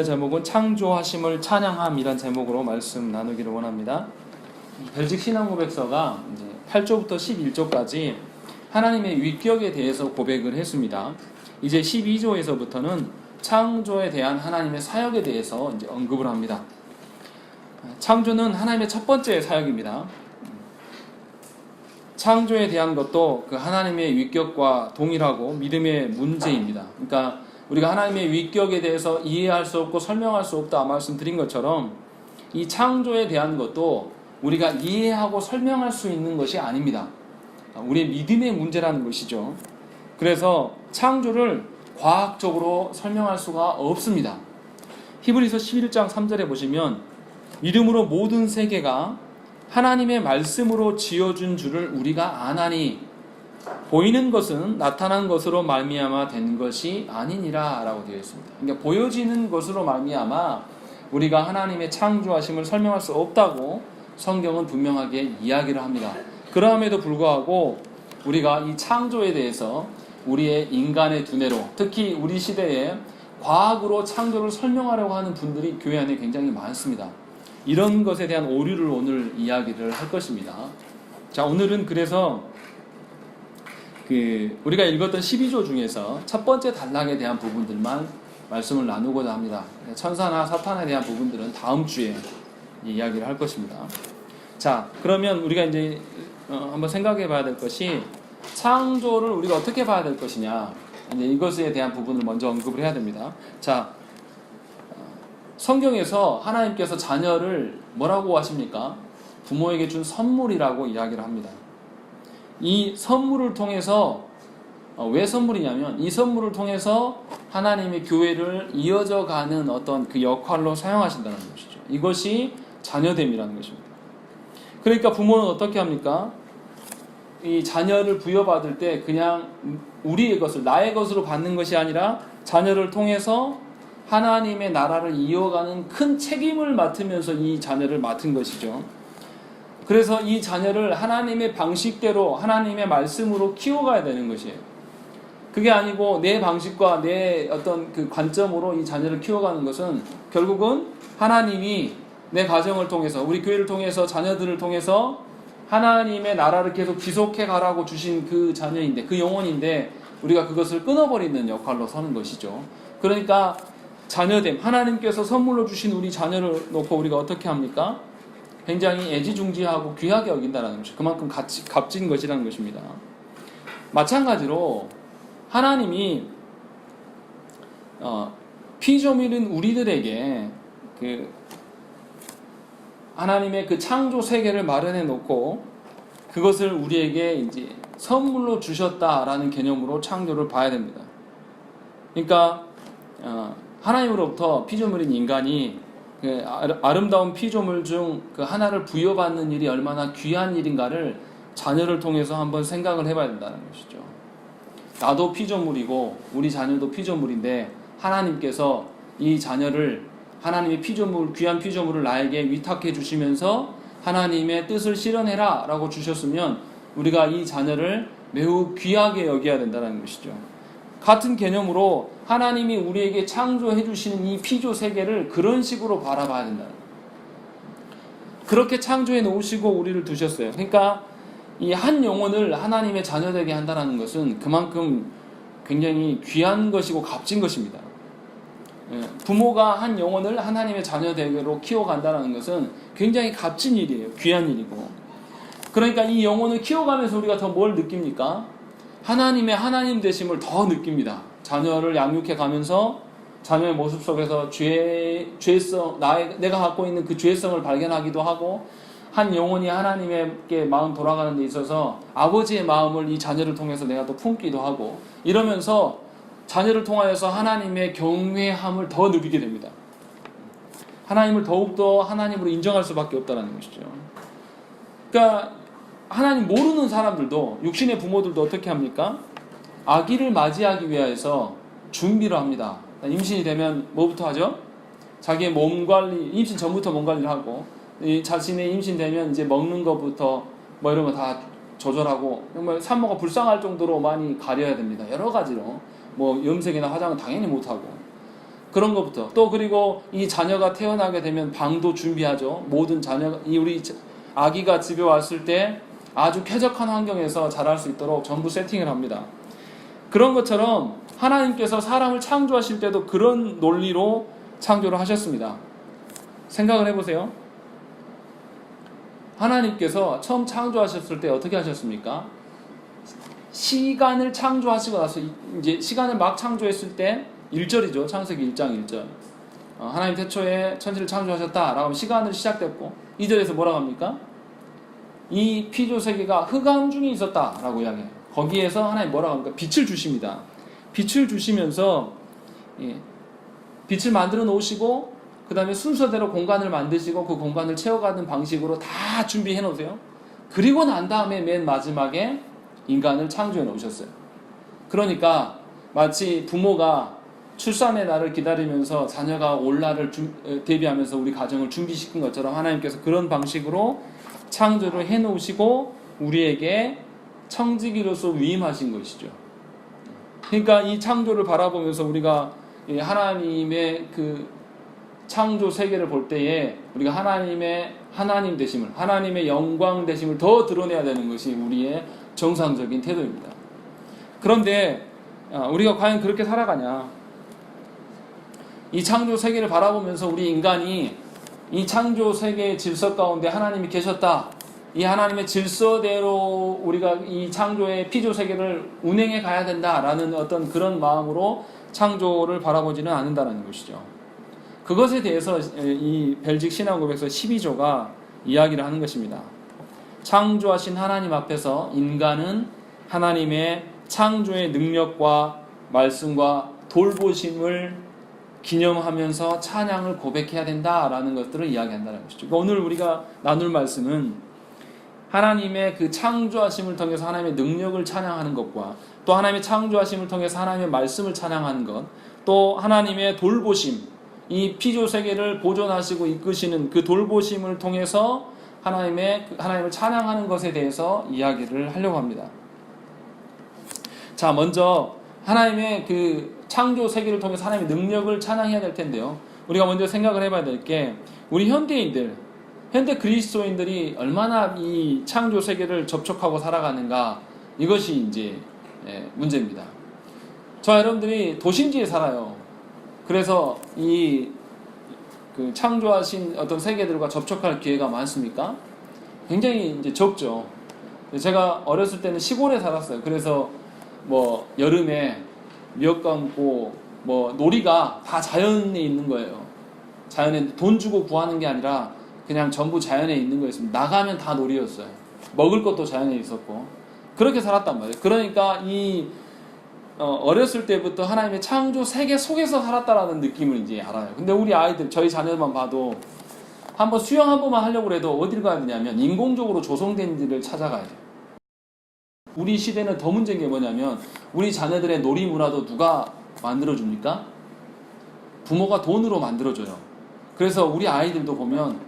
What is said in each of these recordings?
제목은 창조하심을 찬양함이란 제목으로 말씀 나누기를 원합니다. 벨직 신앙고백서가 이제 8조부터 11조까지 하나님의 위격에 대해서 고백을 했습니다. 이제 12조에서부터는 창조에 대한 하나님의 사역에 대해서 이제 언급을 합니다. 창조는 하나님의 첫 번째 사역입니다. 창조에 대한 것도 그 하나님의 위격과 동일하고 믿음의 문제입니다. 그러니까 우리가 하나님의 위격에 대해서 이해할 수 없고 설명할 수 없다 말씀드린 것처럼 이 창조에 대한 것도 우리가 이해하고 설명할 수 있는 것이 아닙니다. 우리의 믿음의 문제라는 것이죠. 그래서 창조를 과학적으로 설명할 수가 없습니다. 히브리서 11장 3절에 보시면 믿음으로 모든 세계가 하나님의 말씀으로 지어준 줄을 우리가 아나니 보이는 것은 나타난 것으로 말미암아 된 것이 아니니라 라고 되어 있습니다. 그러니까 보여지는 것으로 말미암아 우리가 하나님의 창조하심을 설명할 수 없다고 성경은 분명하게 이야기를 합니다. 그럼에도 불구하고 우리가 이 창조에 대해서 우리의 인간의 두뇌로, 특히 우리 시대에 과학으로 창조를 설명하려고 하는 분들이 교회 안에 굉장히 많습니다. 이런 것에 대한 오류를 오늘 이야기를 할 것입니다. 자, 오늘은 그래서 우리가 읽었던 12조 중에서 첫 번째 단락에 대한 부분들만 말씀을 나누고자 합니다. 천사나 사탄에 대한 부분들은 다음 주에 이야기를 할 것입니다. 자, 그러면 우리가 이제 한번 생각해 봐야 될 것이 창조를 우리가 어떻게 봐야 될 것이냐, 이제 이것에 대한 부분을 먼저 언급을 해야 됩니다. 자, 성경에서 하나님께서 자녀를 뭐라고 하십니까? 부모에게 준 선물이라고 이야기를 합니다. 이 선물을 통해서 왜 선물이냐면 이 선물을 통해서 하나님의 교회를 이어져 가는 어떤 그 역할로 사용하신다는 것이죠. 이것이 자녀됨이라는 것입니다. 그러니까 부모는 어떻게 합니까? 이 자녀를 부여받을 때 그냥 우리의 것을, 나의 것으로 받는 것이 아니라 자녀를 통해서 하나님의 나라를 이어가는 큰 책임을 맡으면서 이 자녀를 맡은 것이죠. 그래서 이 자녀를 하나님의 방식대로, 하나님의 말씀으로 키워가야 되는 것이에요. 그게 아니고 내 방식과 내 어떤 그 관점으로 이 자녀를 키워가는 것은 결국은 하나님이 내 가정을 통해서, 우리 교회를 통해서, 자녀들을 통해서 하나님의 나라를 계속 지속해 가라고 주신 그 자녀인데, 그 영혼인데 우리가 그것을 끊어버리는 역할로 서는 것이죠. 그러니까 자녀됨, 하나님께서 선물로 주신 우리 자녀를 놓고 우리가 어떻게 합니까? 굉장히 애지중지하고 귀하게 여긴다는 것이 그만큼 값진 것이라는 것입니다. 마찬가지로 하나님이 피조물인 우리들에게 하나님의 그 창조 세계를 마련해 놓고 그것을 우리에게 이제 선물로 주셨다라는 개념으로 창조를 봐야 됩니다. 그러니까 하나님으로부터 피조물인 인간이 그 아름다운 피조물 중 그 하나를 부여받는 일이 얼마나 귀한 일인가를 자녀를 통해서 한번 생각을 해봐야 된다는 것이죠. 나도 피조물이고 우리 자녀도 피조물인데 하나님께서 이 자녀를, 하나님의 피조물, 귀한 피조물을 나에게 위탁해 주시면서 하나님의 뜻을 실현해라 라고 주셨으면 우리가 이 자녀를 매우 귀하게 여겨야 된다는 것이죠. 같은 개념으로 하나님이 우리에게 창조해 주시는 이 피조 세계를 그런 식으로 바라봐야 된다. 그렇게 창조해 놓으시고 우리를 두셨어요. 그러니까 이 한 영혼을 하나님의 자녀되게 한다는 것은 그만큼 굉장히 귀한 것이고 값진 것입니다. 부모가 한 영혼을 하나님의 자녀되게로 키워간다는 것은 굉장히 값진 일이에요. 귀한 일이고. 그러니까 이 영혼을 키워가면서 우리가 더 뭘 느낍니까? 하나님의 하나님 되심을 더 느낍니다. 자녀를 양육해 가면서 자녀의 모습 속에서 죄성, 내가 갖고 있는 그 죄성을 발견하기도 하고, 한 영혼이 하나님께 마음 돌아가는 데 있어서 아버지의 마음을 이 자녀를 통해서 내가 또 품기도 하고, 이러면서 자녀를 통하여서 하나님의 경외함을 더 느끼게 됩니다. 하나님을 더욱더 하나님으로 인정할 수밖에 없다는 것이죠. 그러니까 하나님 모르는 사람들도, 육신의 부모들도 어떻게 합니까? 아기를 맞이하기 위해서 준비를 합니다. 임신이 되면 뭐부터 하죠? 자기의 몸 관리, 임신 전부터 몸 관리를 하고, 자신의 임신되면 이제 먹는 것부터 뭐 이런 거 다 조절하고, 정말 산모가 불쌍할 정도로 많이 가려야 됩니다. 여러 가지로. 뭐 염색이나 화장은 당연히 못하고. 그런 것부터 또 그리고 이 자녀가 태어나게 되면 방도 준비하죠. 모든 자녀가 우리 아기가 집에 왔을 때 아주 쾌적한 환경에서 자랄 수 있도록 전부 세팅을 합니다. 그런 것처럼 하나님께서 사람을 창조하실 때도 그런 논리로 창조를 하셨습니다. 생각을 해보세요. 하나님께서 처음 창조하셨을 때 어떻게 하셨습니까? 시간을 창조하시고 나서 이제 시간을 막 창조했을 때 1절이죠. 창세기 1장 1절. 하나님 태초에 천지를 창조하셨다 라고 하면 시간을 시작됐고 2절에서 뭐라고 합니까? 이 피조세계가 흑암 중에 있었다 라고 이야기해요. 거기에서 하나님 뭐라고 합니까? 빛을 주십니다. 빛을 주시면서 빛을 만들어 놓으시고 그 다음에 순서대로 공간을 만드시고 그 공간을 채워가는 방식으로 다 준비해 놓으세요. 그리고 난 다음에 맨 마지막에 인간을 창조해 놓으셨어요. 그러니까 마치 부모가 출산의 날을 기다리면서 자녀가 올 날을 대비하면서 우리 가정을 준비시킨 것처럼 하나님께서 그런 방식으로 창조를 해 놓으시고 우리에게 청지기로서 위임하신 것이죠. 그러니까 이 창조를 바라보면서 우리가 하나님의 그 창조 세계를 볼 때에 우리가 하나님의 하나님 되심을, 하나님의 영광 되심을 더 드러내야 되는 것이 우리의 정상적인 태도입니다. 그런데 우리가 과연 그렇게 살아가냐? 이 창조 세계를 바라보면서 우리 인간이 이 창조 세계의 질서 가운데 하나님이 계셨다. 이 하나님의 질서대로 우리가 이 창조의 피조 세계를 운행해 가야 된다라는 어떤 그런 마음으로 창조를 바라보지는 않는다는 것이죠. 그것에 대해서 이 벨직 신앙고백서 12조가 이야기를 하는 것입니다. 창조하신 하나님 앞에서 인간은 하나님의 창조의 능력과 말씀과 돌보심을 기념하면서 찬양을 고백해야 된다라는 것들을 이야기한다는 것이죠. 오늘 우리가 나눌 말씀은 하나님의 그 창조하심을 통해서 하나님의 능력을 찬양하는 것과 또 하나님의 창조하심을 통해서 하나님의 말씀을 찬양하는 것, 또 하나님의 돌보심, 이 피조 세계를 보존하시고 이끄시는 그 돌보심을 통해서 하나님을 찬양하는 것에 대해서 이야기를 하려고 합니다. 자, 먼저 하나님의 그 창조 세계를 통해서 하나님의 능력을 찬양해야 될 텐데요. 우리가 먼저 생각을 해봐야 될 게 우리 현대 그리스도인들이 얼마나 이 창조 세계를 접촉하고 살아가는가, 이것이 이제 문제입니다. 저 여러분들이 도심지에 살아요. 그래서 그 창조하신 어떤 세계들과 접촉할 기회가 많습니까? 굉장히 이제 적죠. 제가 어렸을 때는 시골에 살았어요. 그래서 뭐 여름에 미역 감고 뭐 놀이가 다 자연에 있는 거예요. 자연에 돈 주고 구하는 게 아니라 그냥 전부 자연에 있는 거였습니다. 나가면 다 놀이였어요. 먹을 것도 자연에 있었고 그렇게 살았단 말이에요. 그러니까 어렸을 때부터 하나님의 창조 세계 속에서 살았다라는 느낌을 이제 알아요. 근데 우리 아이들, 저희 자녀만 봐도 한번 수영 한 번만 하려고 해도 어디를 가야 되냐면 인공적으로 조성된 데를 찾아가야 돼요. 우리 시대는 더 문제인 게 뭐냐면 우리 자녀들의 놀이 문화도 누가 만들어줍니까? 부모가 돈으로 만들어줘요. 그래서 우리 아이들도 보면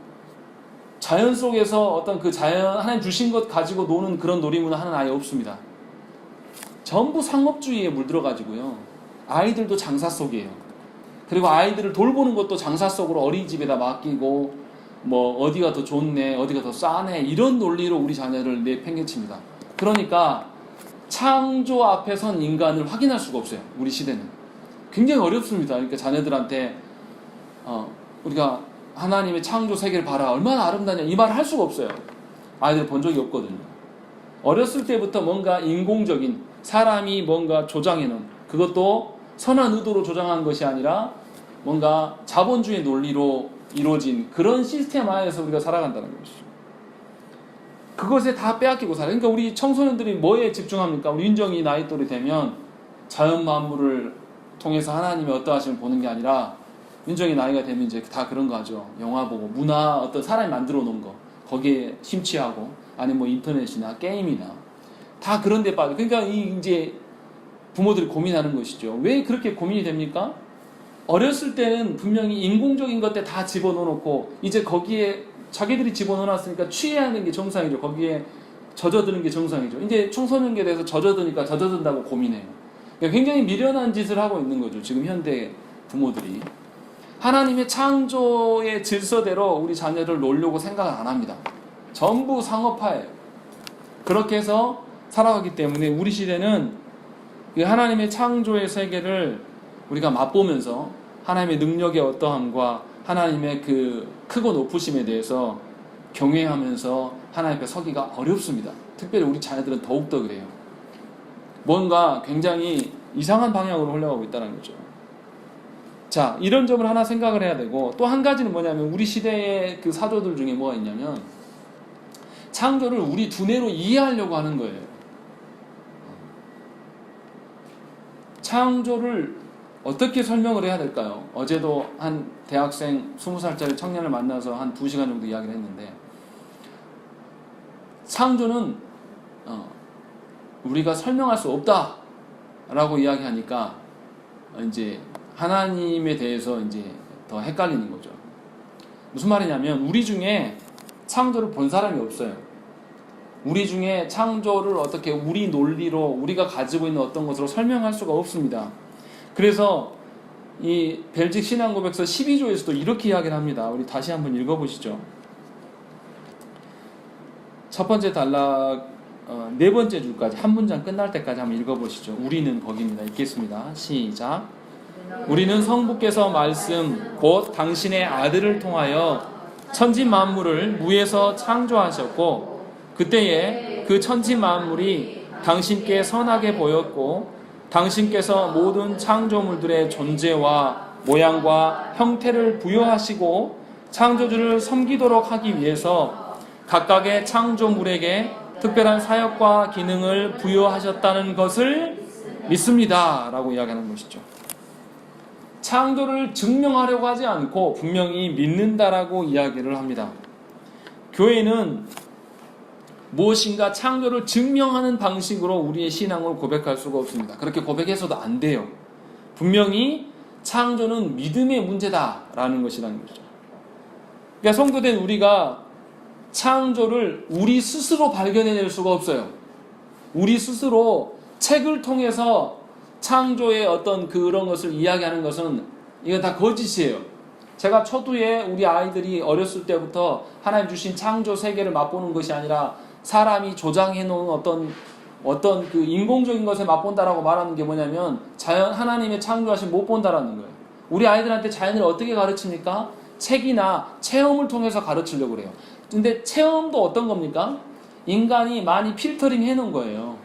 자연 속에서 어떤 그 자연, 하나님 주신 것 가지고 노는 그런 놀이 문화 하는 아이 없습니다. 전부 상업주의에 물들어가지고요. 아이들도 장사 속이에요. 그리고 아이들을 돌보는 것도 장사 속으로 어린이집에다 맡기고 뭐 어디가 더 좋네, 어디가 더 싸네, 이런 논리로 우리 자녀를 내팽개칩니다. 그러니까 창조 앞에 선 인간을 확인할 수가 없어요. 우리 시대는 굉장히 어렵습니다. 그러니까 자녀들한테 우리가 하나님의 창조 세계를 봐라, 얼마나 아름다냐, 이 말을 할 수가 없어요. 아이들 본 적이 없거든요. 어렸을 때부터 뭔가 인공적인, 사람이 뭔가 조장해놓은, 그것도 선한 의도로 조장한 것이 아니라 뭔가 자본주의 논리로 이루어진 그런 시스템 안에서 우리가 살아간다는 것이죠. 그것에 다 빼앗기고 살아요. 그러니까 우리 청소년들이 뭐에 집중합니까? 우리 윤정이 나이 또래 되면 자연 만물을 통해서 하나님의 어떠하심을 보는 게 아니라, 윤정이 나이가 되면 이제 다 그런 거 하죠. 영화 보고, 문화, 어떤 사람이 만들어 놓은 거, 거기에 심취하고, 아니면 뭐 인터넷이나 게임이나, 다 그런 데 빠져. 그러니까 이제 부모들이 고민하는 것이죠. 왜 그렇게 고민이 됩니까? 어렸을 때는 분명히 인공적인 것들 다 집어넣어놓고, 이제 거기에 자기들이 집어넣어놨으니까 취해하는 게 정상이죠. 거기에 젖어드는 게 정상이죠. 이제 청소년기에 대해서 젖어드니까 젖어든다고 고민해요. 그러니까 굉장히 미련한 짓을 하고 있는 거죠. 지금 현대 부모들이. 하나님의 창조의 질서대로 우리 자녀를 놓으려고 생각을 안 합니다. 전부 상업화예요. 그렇게 해서 살아가기 때문에 우리 시대는 하나님의 창조의 세계를 우리가 맛보면서 하나님의 능력의 어떠함과 하나님의 그 크고 높으심에 대해서 경외하면서 하나님 앞에 서기가 어렵습니다. 특별히 우리 자녀들은 더욱더 그래요. 뭔가 굉장히 이상한 방향으로 흘러가고 있다는 거죠. 자, 이런 점을 하나 생각을 해야 되고, 또 한 가지는 뭐냐면 우리 시대의 그 사도들 중에 뭐가 있냐면 창조를 우리 두뇌로 이해하려고 하는 거예요. 창조를 어떻게 설명을 해야 될까요? 어제도 한 대학생 20살짜리 청년을 만나서 한 2시간 정도 이야기를 했는데, 창조는 우리가 설명할 수 없다 라고 이야기하니까 이제 하나님에 대해서 이제 더 헷갈리는 거죠. 무슨 말이냐면 우리 중에 창조를 본 사람이 없어요. 우리 중에 창조를 어떻게 우리 논리로 우리가 가지고 있는 어떤 것으로 설명할 수가 없습니다. 그래서 이 벨직 신앙고백서 12조에서도 이렇게 이야기를 합니다. 우리 다시 한번 읽어보시죠. 첫 번째 단락 네 번째 줄까지 한 문장 끝날 때까지 한번 읽어보시죠. 우리는 거기입니다. 읽겠습니다. 시작. 우리는 성부께서 말씀 곧 당신의 아들을 통하여 천지 만물을 무에서 창조하셨고 그때에 그 천지 만물이 당신께 선하게 보였고 당신께서 모든 창조물들의 존재와 모양과 형태를 부여하시고 창조주를 섬기도록 하기 위해서 각각의 창조물에게 특별한 사역과 기능을 부여하셨다는 것을 믿습니다 라고 이야기하는 것이죠. 창조를 증명하려고 하지 않고 분명히 믿는다라고 이야기를 합니다. 교회는 무엇인가 창조를 증명하는 방식으로 우리의 신앙을 고백할 수가 없습니다. 그렇게 고백해서도 안 돼요. 분명히 창조는 믿음의 문제다라는 것이라는 것이죠. 그러니까 성도된 우리가 창조를 우리 스스로 발견해낼 수가 없어요. 우리 스스로 책을 통해서 창조의 어떤 그런 것을 이야기하는 것은 이거 다 거짓이에요. 제가 초두에 우리 아이들이 어렸을 때부터 하나님 주신 창조 세계를 맛보는 것이 아니라 사람이 조장해 놓은 어떤 그 인공적인 것에 맛본다라고 말하는 게 뭐냐면 자연 하나님의 창조하심 못 본다라는 거예요. 우리 아이들한테 자연을 어떻게 가르칩니까? 책이나 체험을 통해서 가르치려고 그래요. 근데 체험도 어떤 겁니까? 인간이 많이 필터링 해놓은 거예요.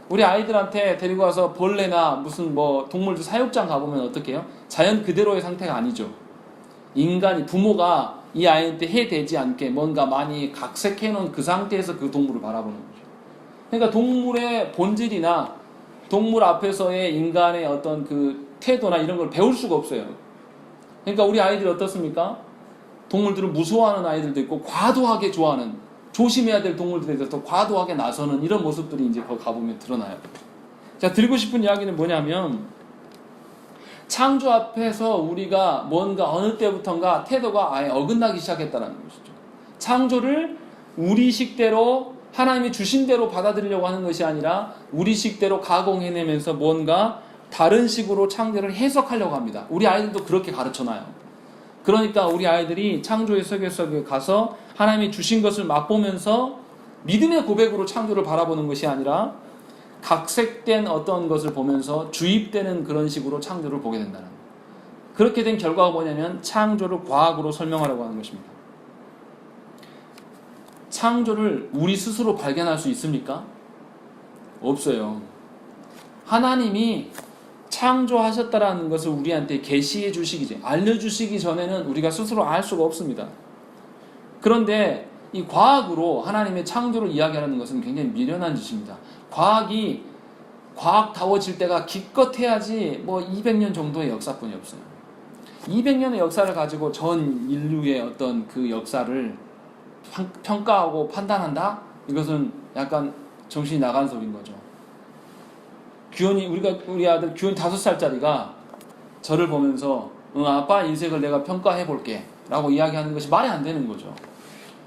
우리 아이들한테 데리고 와서 벌레나 무슨 뭐 동물들 사육장 가보면 어떻게 해요? 자연 그대로의 상태가 아니죠. 인간이 부모가 이 아이한테 해되지 않게 뭔가 많이 각색해놓은 그 상태에서 그 동물을 바라보는 거죠. 그러니까 동물의 본질이나 동물 앞에서의 인간의 어떤 그 태도나 이런 걸 배울 수가 없어요. 그러니까 우리 아이들이 어떻습니까? 동물들을 무서워하는 아이들도 있고 과도하게 좋아하는, 조심해야 될 동물들에 대해서 과도하게 나서는 이런 모습들이 이제 거기 가보면 드러나요. 자, 드리고 싶은 이야기는 뭐냐면 창조 앞에서 우리가 뭔가 어느 때부턴가 태도가 아예 어긋나기 시작했다는 것이죠. 창조를 우리 식대로 하나님이 주신 대로 받아들이려고 하는 것이 아니라 우리 식대로 가공해내면서 뭔가 다른 식으로 창조를 해석하려고 합니다. 우리 아이들도 그렇게 가르쳐놔요. 그러니까 우리 아이들이 창조의 세계 속에 가서 하나님이 주신 것을 맛보면서 믿음의 고백으로 창조를 바라보는 것이 아니라 각색된 어떤 것을 보면서 주입되는 그런 식으로 창조를 보게 된다는 거예요. 그렇게 된 결과가 뭐냐면 창조를 과학으로 설명하려고 하는 것입니다. 창조를 우리 스스로 발견할 수 있습니까? 없어요. 하나님이 창조하셨다라는 것을 우리한테 계시해 주시기, 알려주시기 전에는 우리가 스스로 알 수가 없습니다. 그런데 이 과학으로 하나님의 창조를 이야기하는 것은 굉장히 미련한 짓입니다. 과학이 과학다워질 때가 기껏해야지 뭐 200년 정도의 역사뿐이 없어요. 200년의 역사를 가지고 전 인류의 어떤 그 역사를 평가하고 판단한다? 이것은 약간 정신이 나간 소리인 거죠. 우리 아들 규현이 5살짜리가 저를 보면서 아빠 인생을 내가 평가해 볼게 라고 이야기하는 것이 말이 안 되는 거죠.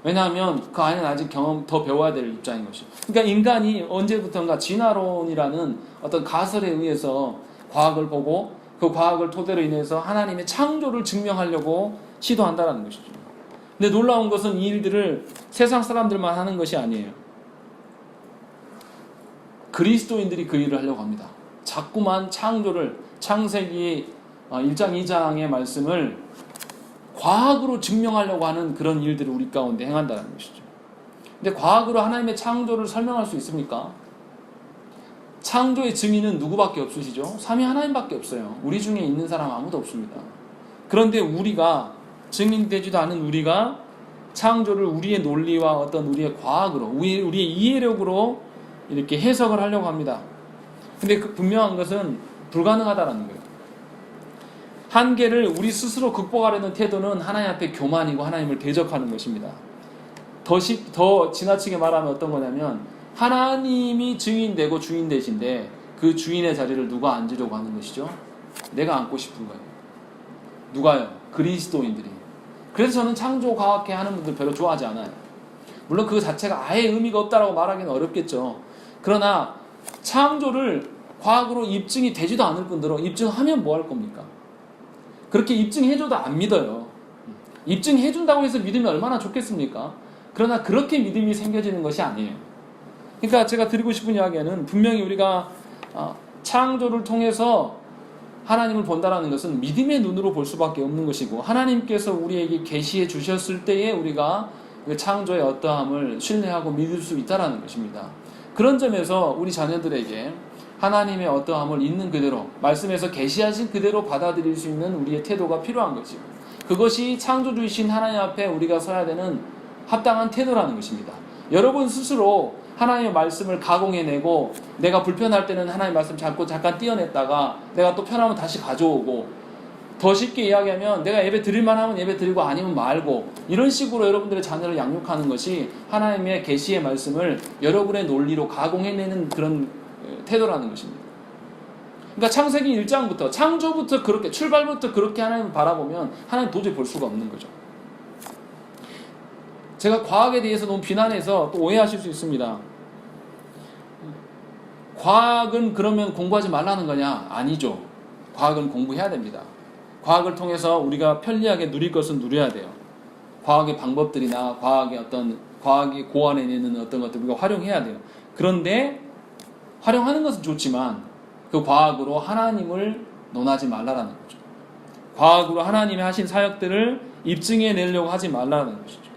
왜냐하면 그 아이는 아직 경험 더 배워야 될 입장인 것이죠. 그러니까 인간이 언제부턴가 진화론이라는 어떤 가설에 의해서 과학을 보고 그 과학을 토대로 인해서 하나님의 창조를 증명하려고 시도한다는 것이죠. 근데 놀라운 것은 이 일들을 세상 사람들만 하는 것이 아니에요. 그리스도인들이 그 일을 하려고 합니다. 자꾸만 창조를, 창세기 1장 2장의 말씀을 과학으로 증명하려고 하는 그런 일들을 우리 가운데 행한다는 것이죠. 근데 과학으로 하나님의 창조를 설명할 수 있습니까? 창조의 증인은 누구밖에 없으시죠? 삼위 하나님밖에 없어요. 우리 중에 있는 사람 아무도 없습니다. 그런데 우리가, 증인되지도 않은 우리가 창조를 우리의 논리와 어떤 우리의 과학으로, 우리의 이해력으로 이렇게 해석을 하려고 합니다. 근데 그 분명한 것은 불가능하다는 거예요. 한계를 우리 스스로 극복하려는 태도는 하나님 앞에 교만이고 하나님을 대적하는 것입니다. 더 지나치게 말하면 어떤 거냐면, 하나님이 증인되고 주인 되신데 그 주인의 자리를 누가 앉으려고 하는 것이죠? 내가 앉고 싶은 거예요. 누가요? 그리스도인들이. 그래서 저는 창조과학회 하는 분들 별로 좋아하지 않아요. 물론 그 자체가 아예 의미가 없다라고 말하기는 어렵겠죠. 그러나 창조를 과학으로 입증이 되지도 않을 뿐더러 입증하면 뭐 할 겁니까? 그렇게 입증해줘도 안 믿어요. 입증해준다고 해서 믿으면 얼마나 좋겠습니까? 그러나 그렇게 믿음이 생겨지는 것이 아니에요. 그러니까 제가 드리고 싶은 이야기는, 분명히 우리가 창조를 통해서 하나님을 본다라는 것은 믿음의 눈으로 볼 수밖에 없는 것이고, 하나님께서 우리에게 계시해 주셨을 때에 우리가 그 창조의 어떠함을 신뢰하고 믿을 수 있다는 것입니다. 그런 점에서 우리 자녀들에게 하나님의 어떠함을 있는 그대로, 말씀에서 계시하신 그대로 받아들일 수 있는 우리의 태도가 필요한 것이고, 그것이 창조주이신 하나님 앞에 우리가 서야 되는 합당한 태도라는 것입니다. 여러분 스스로 하나님의 말씀을 가공해내고, 내가 불편할 때는 하나님의 말씀 잠깐 띄어냈다가 내가 또 편하면 다시 가져오고, 더 쉽게 이야기하면 내가 예배 드릴만 하면 예배 드리고 아니면 말고, 이런 식으로 여러분들의 자녀를 양육하는 것이 하나님의 계시의 말씀을 여러분의 논리로 가공해내는 그런 태도라는 것입니다. 그러니까 창세기 1장부터, 창조부터 그렇게, 출발부터 그렇게 하나님을 바라보면 하나님 도저히 볼 수가 없는 거죠. 제가 과학에 대해서 너무 비난해서 또 오해하실 수 있습니다. 과학은 그러면 공부하지 말라는 거냐? 아니죠. 과학은 공부해야 됩니다. 과학을 통해서 우리가 편리하게 누릴 것은 누려야 돼요. 과학의 방법들이나 과학이 고안해내는 어떤 것들 우리가 활용해야 돼요. 그런데 활용하는 것은 좋지만 그 과학으로 하나님을 논하지 말라라는 거죠. 과학으로 하나님이 하신 사역들을 입증해내려고 하지 말라는 것이죠.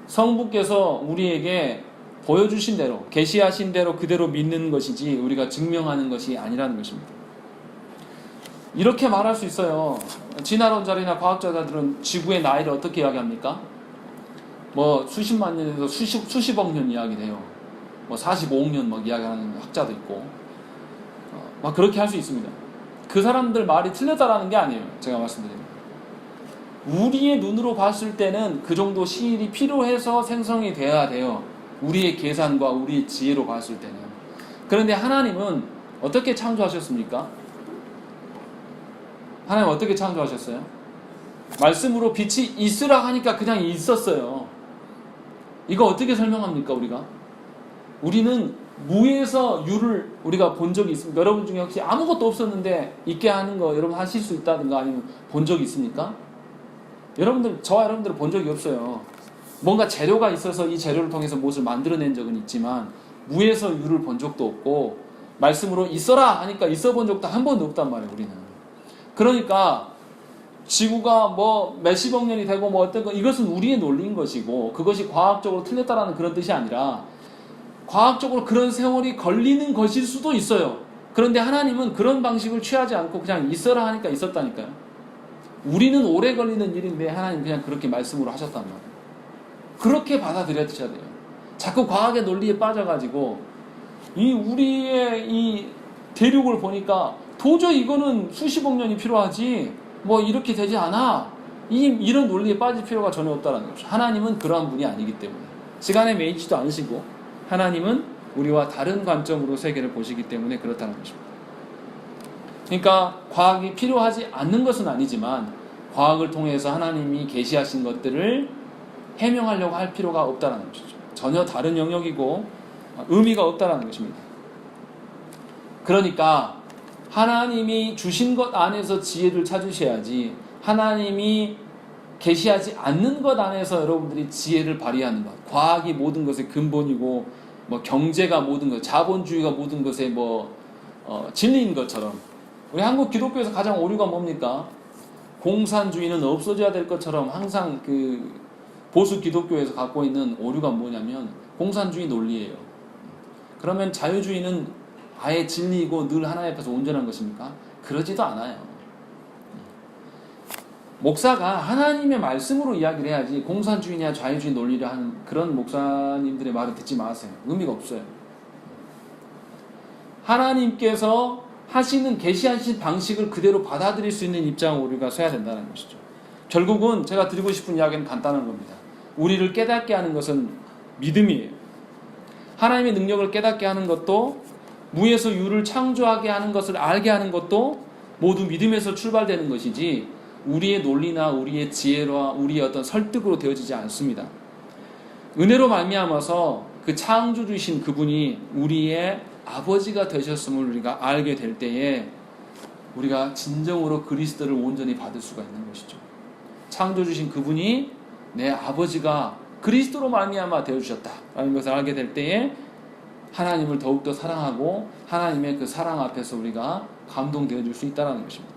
성부께서 우리에게 보여주신 대로, 계시하신 대로 그대로 믿는 것이지 우리가 증명하는 것이 아니라는 것입니다. 이렇게 말할 수 있어요. 진화론자들이나 과학자들은 지구의 나이를 어떻게 이야기합니까? 뭐 수십만 년에서 수십억 년 이야기를 해요. 뭐 45억 년 막 이야기하는 학자도 있고, 막 그렇게 할 수 있습니다. 그 사람들 말이 틀렸다라는 게 아니에요. 제가 말씀드립니다. 우리의 눈으로 봤을 때는 그 정도 시일이 필요해서 생성이 돼야 돼요. 우리의 계산과 우리의 지혜로 봤을 때는. 그런데 하나님은 어떻게 창조하셨습니까? 하나님 어떻게 창조하셨어요? 말씀으로 빛이 있으라 하니까 그냥 있었어요. 이거 어떻게 설명합니까, 우리가? 우리는 무에서 유를 우리가 본 적이 있습니까? 여러분 중에 혹시 아무것도 없었는데 있게 하는 거 여러분 하실 수 있다든가 아니면 본 적이 있습니까? 저와 여러분들은 본 적이 없어요. 뭔가 재료가 있어서 이 재료를 통해서 무엇을 만들어낸 적은 있지만 무에서 유를 본 적도 없고, 말씀으로 있어라 하니까 있어 본 적도 한 번도 없단 말이에요, 우리는. 그러니까 지구가 뭐 몇십억 년이 되고 뭐 어떤 거, 이것은 우리의 논리인 것이고 그것이 과학적으로 틀렸다라는 그런 뜻이 아니라 과학적으로 그런 세월이 걸리는 것일 수도 있어요. 그런데 하나님은 그런 방식을 취하지 않고 그냥 있어라 하니까 있었다니까요. 우리는 오래 걸리는 일인데 하나님 그냥 그렇게 말씀으로 하셨단 말이에요. 그렇게 받아들여야 돼요. 자꾸 과학의 논리에 빠져가지고 우리의 이 대륙을 보니까 도저히 이거는 수십억 년이 필요하지 뭐 이렇게 되지 않아, 이런 논리에 빠질 필요가 전혀 없다는 거죠. 하나님은 그러한 분이 아니기 때문에 시간에 매이지도 않으시고, 하나님은 우리와 다른 관점으로 세계를 보시기 때문에 그렇다는 것입니다. 그러니까 과학이 필요하지 않는 것은 아니지만 과학을 통해서 하나님이 계시하신 것들을 해명하려고 할 필요가 없다는 것이죠. 전혀 다른 영역이고 의미가 없다는 것입니다. 그러니까 하나님이 주신 것 안에서 지혜를 찾으셔야지, 하나님이 계시하지 않는 것 안에서 여러분들이 지혜를 발휘하는 것, 과학이 모든 것의 근본이고 뭐 경제가 모든 것, 자본주의가 모든 것의 진리인 것처럼, 우리 한국 기독교에서 가장 오류가 뭡니까? 공산주의는 없어져야 될 것처럼 항상 그 보수 기독교에서 갖고 있는 오류가 뭐냐면 공산주의 논리예요. 그러면 자유주의는 아예 진리이고 늘 하나님 앞에서 온전한 것입니까? 그러지도 않아요. 목사가 하나님의 말씀으로 이야기를 해야지 공산주의냐 자유주의 논리를 하는 그런 목사님들의 말을 듣지 마세요. 의미가 없어요. 하나님께서 하시는 계시하신 방식을 그대로 받아들일 수 있는 입장으로 우리가 서야 된다는 것이죠. 결국은 제가 드리고 싶은 이야기는 간단한 겁니다. 우리를 깨닫게 하는 것은 믿음이에요. 하나님의 능력을 깨닫게 하는 것도, 무에서 유를 창조하게 하는 것을 알게 하는 것도 모두 믿음에서 출발되는 것이지 우리의 논리나 우리의 지혜와 우리의 어떤 설득으로 되어지지 않습니다. 은혜로 말미암아서 그 창조주이신 그분이 우리의 아버지가 되셨음을 우리가 알게 될 때에 우리가 진정으로 그리스도를 온전히 받을 수가 있는 것이죠. 창조주신 그분이 내 아버지가 그리스도로 말미암아 되어주셨다라는 것을 알게 될 때에 하나님을 더욱더 사랑하고 하나님의 그 사랑 앞에서 우리가 감동되어질 수 있다는 것입니다.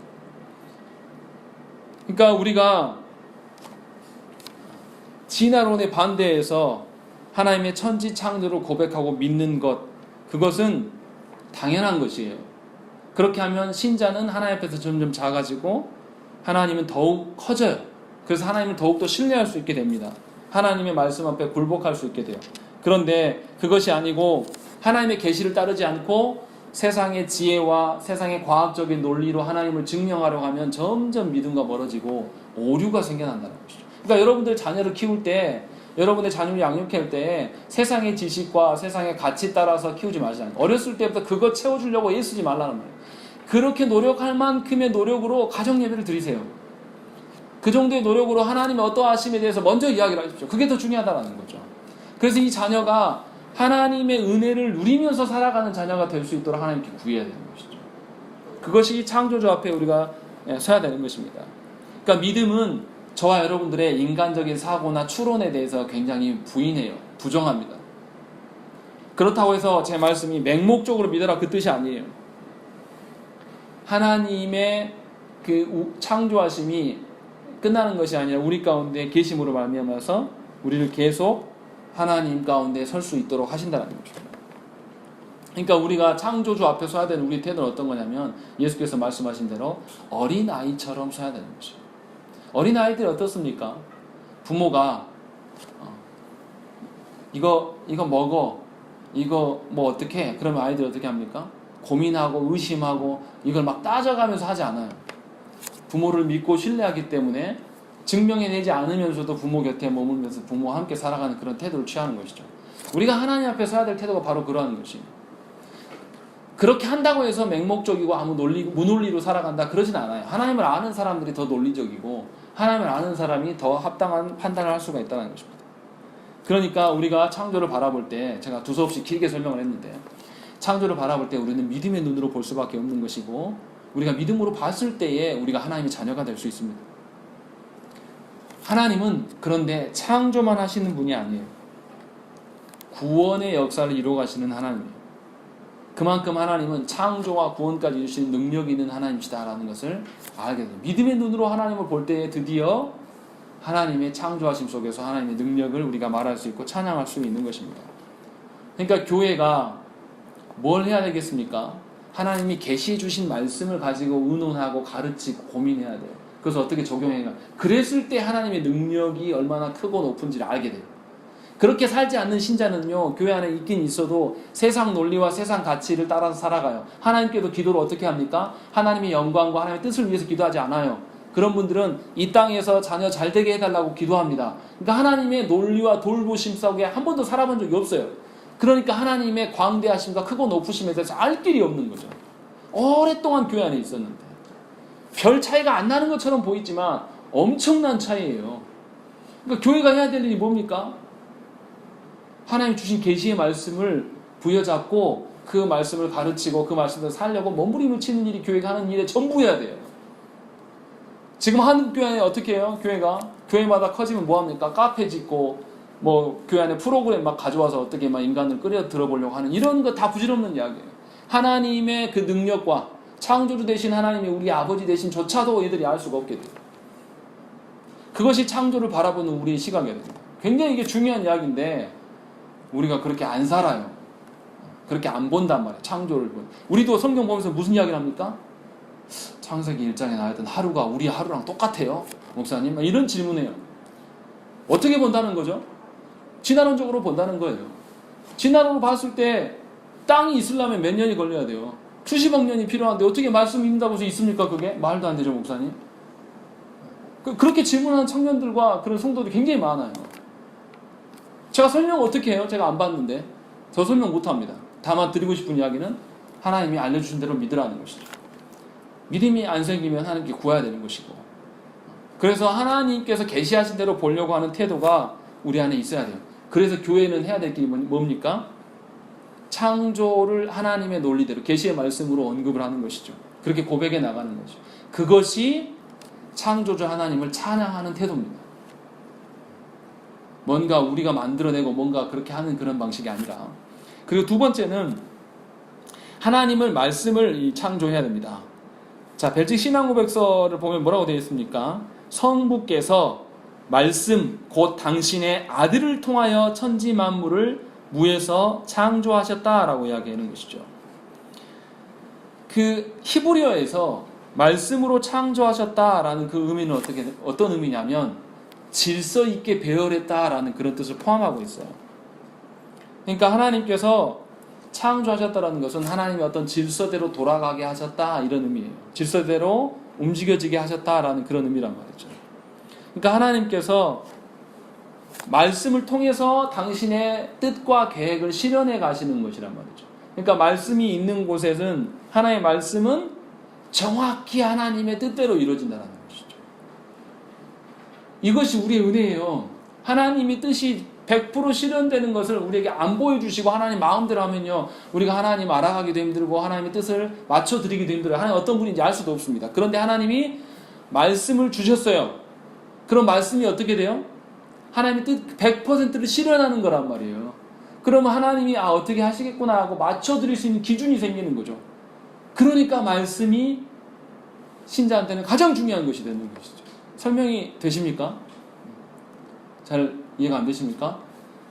그러니까 우리가 진화론의 반대에서 하나님의 천지 창조를 고백하고 믿는 것, 그것은 당연한 것이에요. 그렇게 하면 신자는 하나님 앞에서 점점 작아지고 하나님은 더욱 커져요. 그래서 하나님을 더욱더 신뢰할 수 있게 됩니다. 하나님의 말씀 앞에 굴복할 수 있게 돼요. 그런데 그것이 아니고 하나님의 계시를 따르지 않고 세상의 지혜와 세상의 과학적인 논리로 하나님을 증명하려고 하면 점점 믿음과 멀어지고 오류가 생겨난다는 것이죠. 그러니까 여러분들 자녀를 키울 때, 여러분의 자녀를 양육할 때 세상의 지식과 세상의 가치 따라서 키우지 마시잖아요. 어렸을 때부터 그거 채워주려고 애쓰지 말라는 말이에요. 그렇게 노력할 만큼의 노력으로 가정 예배를 드리세요. 그 정도의 노력으로 하나님의 어떠하심에 대해서 먼저 이야기를 하십시오. 그게 더 중요하다는 거죠. 그래서 이 자녀가 하나님의 은혜를 누리면서 살아가는 자녀가 될 수 있도록 하나님께 구해야 되는 것이죠. 그것이 창조주 앞에 우리가 서야 되는 것입니다. 그러니까 믿음은 저와 여러분들의 인간적인 사고나 추론에 대해서 굉장히 부인해요. 부정합니다. 그렇다고 해서 제 말씀이 맹목적으로 믿어라 그 뜻이 아니에요. 하나님의 그 창조하심이 끝나는 것이 아니라 우리 가운데 계심으로 말미암아서 우리를 계속 하나님 가운데 설 수 있도록 하신다는 거죠. 그러니까 우리가 창조주 앞에 서야 되는 우리 태도는 어떤 거냐면 예수께서 말씀하신 대로 어린아이처럼 서야 되는 거죠. 어린아이들이 어떻습니까? 부모가 이거 먹어, 이거 뭐 어떻게 해? 그러면 아이들이 어떻게 합니까? 고민하고 의심하고 이걸 막 따져가면서 하지 않아요. 부모를 믿고 신뢰하기 때문에 증명해내지 않으면서도 부모 곁에 머물면서 부모와 함께 살아가는 그런 태도를 취하는 것이죠. 우리가 하나님 앞에 서야 될 태도가 바로 그러한 것입니다. 그렇게 한다고 해서 맹목적이고 아무 무논리로 살아간다 그러진 않아요. 하나님을 아는 사람들이 더 논리적이고 하나님을 아는 사람이 더 합당한 판단을 할 수가 있다는 것입니다. 그러니까 우리가 창조를 바라볼 때, 제가 두서없이 길게 설명을 했는데, 창조를 바라볼 때 우리는 믿음의 눈으로 볼 수밖에 없는 것이고, 우리가 믿음으로 봤을 때에 우리가 하나님의 자녀가 될 수 있습니다. 하나님은 그런데 창조만 하시는 분이 아니에요. 구원의 역사를 이루어 가시는 하나님이에요. 그만큼 하나님은 창조와 구원까지 이루시는 능력이 있는 하나님이시다라는 것을 알게 됩니다. 믿음의 눈으로 하나님을 볼 때에 드디어 하나님의 창조하심 속에서 하나님의 능력을 우리가 말할 수 있고 찬양할 수 있는 것입니다. 그러니까 교회가 뭘 해야 되겠습니까? 하나님이 계시해 주신 말씀을 가지고 의논하고 가르치고 고민해야 돼요. 그래서 어떻게 적용해야, 그랬을 때 하나님의 능력이 얼마나 크고 높은지를 알게 돼요. 그렇게 살지 않는 신자는요, 교회 안에 있긴 있어도 세상 논리와 세상 가치를 따라서 살아가요. 하나님께도 기도를 어떻게 합니까? 하나님의 영광과 하나님의 뜻을 위해서 기도하지 않아요. 그런 분들은 이 땅에서 자녀 잘 되게 해달라고 기도합니다. 그러니까 하나님의 논리와 돌보심 속에 한 번도 살아본 적이 없어요. 그러니까 하나님의 광대하심과 크고 높으심에 대해서 알 길이 없는 거죠. 오랫동안 교회 안에 있었는데 별 차이가 안 나는 것처럼 보이지만 엄청난 차이예요. 그러니까 교회가 해야 될 일이 뭡니까? 하나님 주신 계시의 말씀을 부여잡고 그 말씀을 가르치고 그 말씀을 살려고 몸부림을 치는 일이 교회가 하는 일의 전부여야 돼요. 지금 한국 교회 안에 어떻게 해요? 교회가 교회마다 커지면 뭐합니까? 카페 짓고 뭐 교회 안에 프로그램 막 가져와서 어떻게 막 인간을 끌어 들어보려고 하는 이런 거 다 부질없는 이야기예요. 하나님의 그 능력과 창조주 되신 하나님이 우리 아버지 되신 조차도 얘들이 알 수가 없게 돼요. 그것이 창조를 바라보는 우리의 시각이어야 됩니다. 굉장히 이게 중요한 이야기인데 우리가 그렇게 안 살아요. 그렇게 안 본단 말이에요. 창조를. 우리도 성경 보면서 무슨 이야기를 합니까? 창세기 1장에 나왔던 하루가 우리 하루랑 똑같아요? 목사님? 이런 질문해요. 어떻게 본다는 거죠? 진화론적으로 본다는 거예요. 진화론으로 봤을 때 땅이 있으려면 몇 년이 걸려야 돼요? 수십억 년이 필요한데 어떻게 말씀이 있다고 해서 있습니까? 그게? 말도 안 되죠, 목사님? 그렇게 질문하는 청년들과 그런 성도들이 굉장히 많아요. 제가 설명 어떻게 해요? 제가 안 봤는데. 저 설명 못합니다. 다만 드리고 싶은 이야기는 하나님이 알려주신 대로 믿으라는 것이죠. 믿음이 안 생기면 하나님께 구해야 되는 것이고, 그래서 하나님께서 계시하신 대로 보려고 하는 태도가 우리 안에 있어야 돼요. 그래서 교회는 해야 될 게 뭡니까? 창조를 하나님의 논리대로 계시의 말씀으로 언급을 하는 것이죠. 그렇게 고백해 나가는 것이죠. 그것이 창조주 하나님을 찬양하는 태도입니다. 뭔가 우리가 만들어내고 뭔가 그렇게 하는 그런 방식이 아니라. 그리고 두 번째는 하나님을 말씀을 창조해야 됩니다. 자, 벨직 신앙고백서를 보면 뭐라고 되어 있습니까? 성부께서 말씀 곧 당신의 아들을 통하여 천지 만물을 무에서 창조하셨다라고 이야기하는 것이죠. 그 히브리어에서 말씀으로 창조하셨다라는 그 의미는 어떤 의미냐면 질서 있게 배열했다라는 그런 뜻을 포함하고 있어요. 그러니까 하나님께서 창조하셨다라는 것은 하나님의 어떤 질서대로 돌아가게 하셨다 이런 의미예요. 질서대로 움직여지게 하셨다라는 그런 의미란 말이죠. 그러니까 하나님께서 말씀을 통해서 당신의 뜻과 계획을 실현해 가시는 것이란 말이죠. 그러니까 말씀이 있는 곳에는 하나님의 말씀은 정확히 하나님의 뜻대로 이루어진다는 것이죠. 이것이 우리의 은혜예요. 하나님이 뜻이 100% 실현되는 것을 우리에게 안 보여주시고 하나님 마음대로 하면요, 우리가 하나님 알아가기도 힘들고 하나님의 뜻을 맞춰드리기도 힘들어요. 하나님 어떤 분인지 알 수도 없습니다. 그런데 하나님이 말씀을 주셨어요. 그럼 말씀이 어떻게 돼요? 하나님의 뜻 100%를 실현하는 거란 말이에요. 그러면 하나님이 어떻게 하시겠구나 하고 맞춰드릴 수 있는 기준이 생기는 거죠. 그러니까 말씀이 신자한테는 가장 중요한 것이 되는 것이죠. 설명이 되십니까? 잘 이해가 안 되십니까?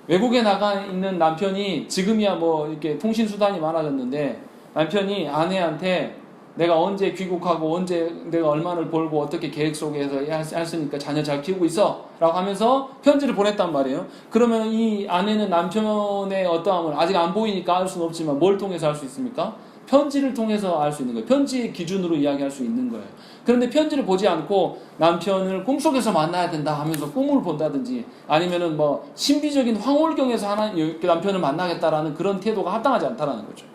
외국에 나가 있는 남편이 지금이야 뭐 이렇게 통신 수단이 많아졌는데 남편이 아내한테 내가 언제 귀국하고 언제 내가 얼마를 벌고 어떻게 계획 속에서 했으니까 자녀 잘 키우고 있어 라고 하면서 편지를 보냈단 말이에요. 그러면 이 아내는 남편의 어떠함을 아직 안 보이니까 알 수는 없지만 뭘 통해서 알 수 있습니까? 편지를 통해서 알 수 있는 거예요. 편지의 기준으로 이야기할 수 있는 거예요. 그런데 편지를 보지 않고 남편을 꿈속에서 만나야 된다 하면서 꿈을 본다든지 아니면은 뭐 신비적인 황홀경에서 남편을 만나겠다라는 그런 태도가 합당하지 않다라는 거죠.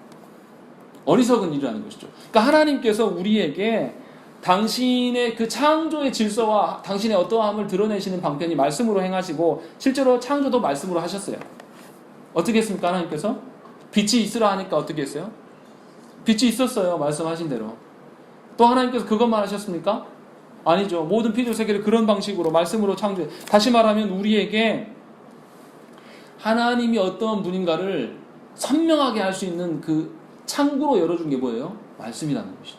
어리석은 일이라는 것이죠. 그러니까 하나님께서 우리에게 당신의 그 창조의 질서와 당신의 어떠함을 드러내시는 방편이 말씀으로 행하시고 실제로 창조도 말씀으로 하셨어요. 어떻게 했습니까? 하나님께서 빛이 있으라 하니까 어떻게 했어요? 빛이 있었어요. 말씀하신 대로. 또 하나님께서 그것만 하셨습니까? 아니죠. 모든 피조 세계를 그런 방식으로 말씀으로 창조해. 다시 말하면 우리에게 하나님이 어떤 분인가를 선명하게 할 수 있는 그 창구로 열어준 게 뭐예요? 말씀이라는 것이죠.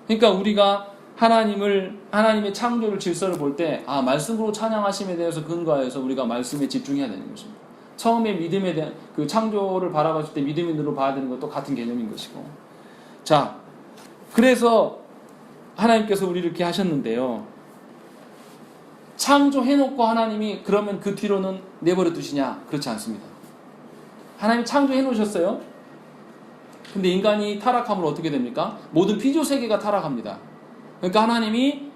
그러니까 우리가 하나님의 창조를 질서를 볼 때 말씀으로 찬양하심에 대해서 근거해서 우리가 말씀에 집중해야 되는 것입니다. 처음에 믿음에 대한 그 창조를 바라봤을 때 믿음의 눈으로 봐야 되는 것도 같은 개념인 것이고. 자, 그래서 하나님께서 우리를 이렇게 하셨는데요. 창조해놓고 하나님이 그러면 그 뒤로는 내버려 두시냐? 그렇지 않습니다. 하나님이 창조해놓으셨어요. 근데 인간이 타락하면 어떻게 됩니까? 모든 피조 세계가 타락합니다. 그러니까 하나님이